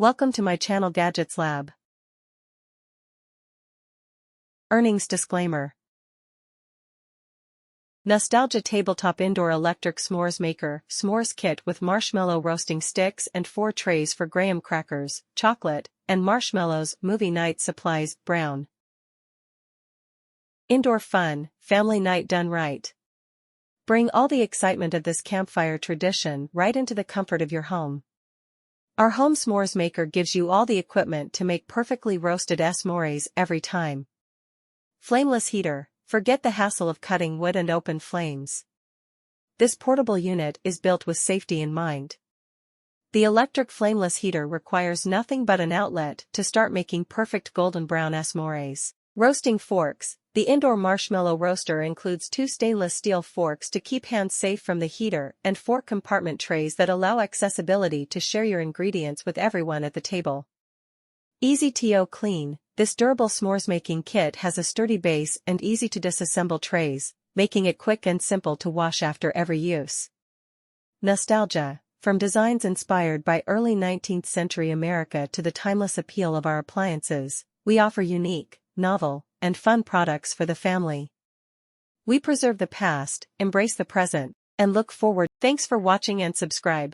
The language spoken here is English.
Welcome to my channel Gadgets Lab. Earnings disclaimer. Nostalgia Tabletop Indoor Electric S'mores Maker S'mores Kit with marshmallow roasting sticks and 4 trays for graham crackers, chocolate, and marshmallows. Movie night supplies. Brown. Indoor fun, family night done right. Bring all the excitement of this campfire tradition right into the comfort of your home. Our home s'mores maker gives you all the equipment to make perfectly roasted s'mores every time. Flameless heater. Forget the hassle of cutting wood and open flames. This portable unit is built with safety in mind. The electric flameless heater requires nothing but an outlet to start making perfect golden brown s'mores. Roasting forks. The indoor marshmallow roaster includes 2 stainless steel forks to keep hands safe from the heater and 4 compartment trays that allow accessibility to share your ingredients with everyone at the table. Easy to clean. This durable s'mores making kit has a sturdy base and easy to disassemble trays, making it quick and simple to wash after every use. Nostalgia. From designs inspired by early 19th century America to the timeless appeal of our appliances, we offer unique, novel, and fun products for the family. We preserve the past, embrace the present, and look forward. Thanks for watching and subscribe.